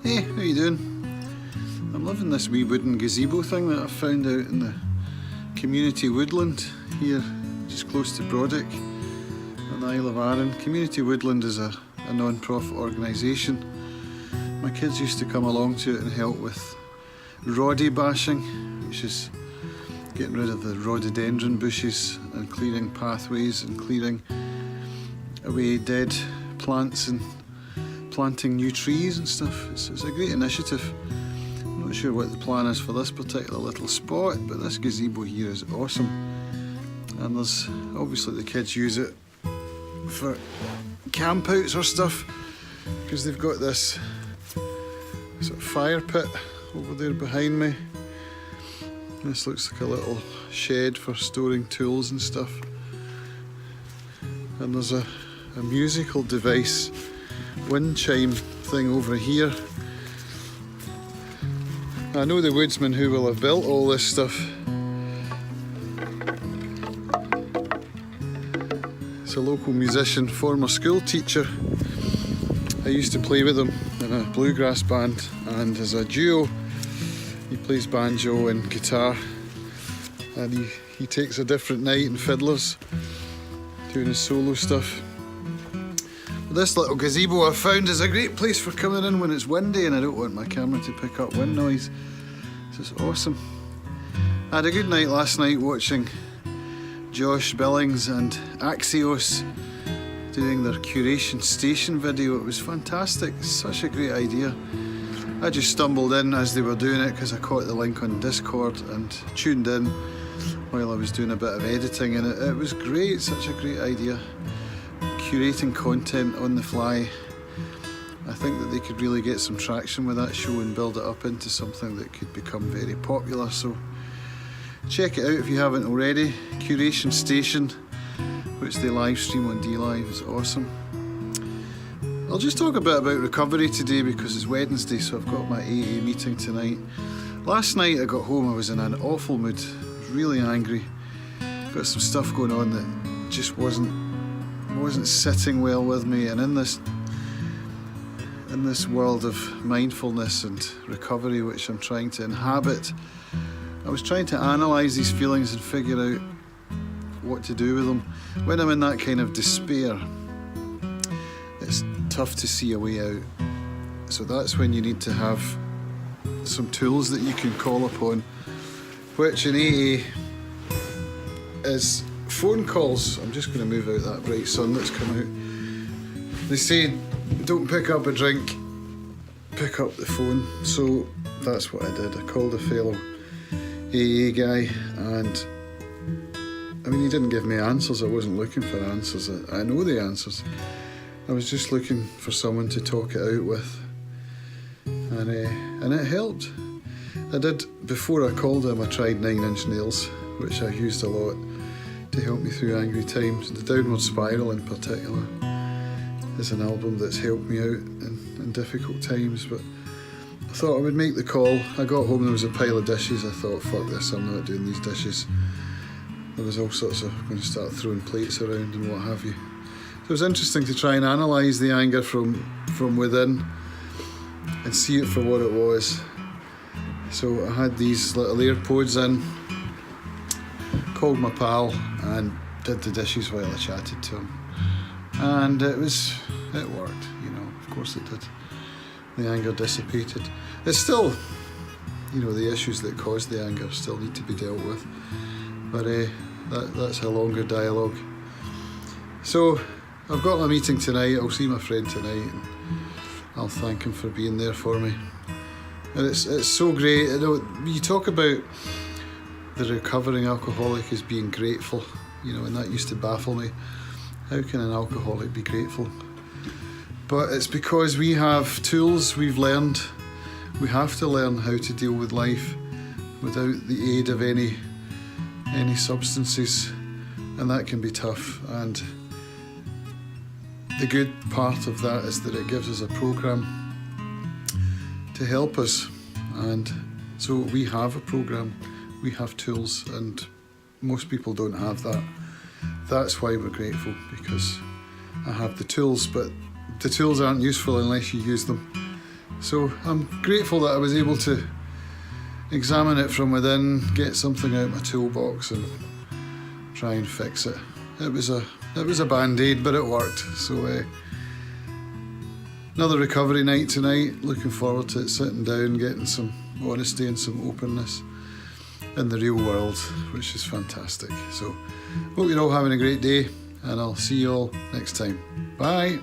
Hey, how you doing? I'm loving this wee wooden gazebo thing that I found out in the community woodland here, just close to Brodick on the Isle of Arran. Community Woodland is a non-profit organisation. My kids used to come along to it and help with roddy bashing, which is getting rid of the rhododendron bushes and clearing pathways and clearing away dead plants and planting new trees and stuff. It's a great initiative. I'm not sure what the plan is for this particular little spot, but this gazebo here is awesome. And there's obviously the kids use it for campouts or stuff because they've got this sort of fire pit over there behind me. This looks like a little shed for storing tools and stuff. And there's a musical device wind chime thing over here. I know the woodsman who will have built all this stuff. It's a local musician, former school teacher. I used to play with him in a bluegrass band, and as a duo he plays banjo and guitar, and he takes a different night and fiddlers doing his solo stuff. This little gazebo I found is a great place for coming in when it's windy and I don't want my camera to pick up wind noise. This is awesome. I had a good night last night watching Josh Billings and Axios doing their curation station video. It was fantastic, such a great idea. I just stumbled in as they were doing it because I caught the link on Discord and tuned in while I was doing a bit of editing, and it was great, such a great idea. Curating content on the fly. I think that they could really get some traction with that show and build it up into something that could become very popular. So check it out if you haven't already. Curation Station, which they live stream on DLive, is awesome. I'll just talk a bit about recovery today because it's Wednesday, so I've got my AA meeting tonight. Last night I got home, I was in an awful mood, really angry. Got some stuff going on that just wasn't sitting well with me, and in this world of mindfulness and recovery which I'm trying to inhabit, I was trying to analyse these feelings and figure out what to do with them. When I'm in that kind of despair, it's tough to see a way out. So that's when you need to have some tools that you can call upon, which in AA is phone calls. I'm just going to move out that bright sun that's come out. They say don't pick up a drink, pick up the phone. So that's what I did. I called a fellow AA guy, and I mean, he didn't give me answers. I wasn't looking for answers. I know the answers. I was just looking for someone to talk it out with, and it helped. I did, before I called him, I tried 9 Inch Nails, which I used a lot to help me through angry times. The Downward Spiral in particular is an album that's helped me out in difficult times, but I thought I would make the call. I got home, there was a pile of dishes. I thought, fuck this, I'm not doing these dishes. There was all sorts of, going to start throwing plates around and what have you. So it was interesting to try and analyse the anger from within and see it for what it was. So I had these little AirPods in, called my pal and did the dishes while I chatted to him, and it worked, you know, of course it did. The anger dissipated. It's still, you know, the issues that caused the anger still need to be dealt with, but that's a longer dialogue. So I've got my meeting tonight. I'll see my friend tonight and I'll thank him for being there for me. And it's so great. You know, you talk about the recovering alcoholic as being grateful, you know, and that used to baffle me. How can an alcoholic be grateful? But it's because we have tools we've learned. We have to learn how to deal with life without the aid of any substances, and that can be tough. And the good part of that is that it gives us a program to help us, and so we have a program, we have tools, and most people don't have that. That's why we're grateful, because I have the tools, but the tools aren't useful unless you use them. So I'm grateful that I was able to examine it from within, get something out of my toolbox and try and fix it. It was a band-aid, but it worked. So another recovery night tonight. Looking forward to it, sitting down, getting some honesty and some openness in the real world, which is fantastic. So hope you're all having a great day, and I'll see you all next time. Bye.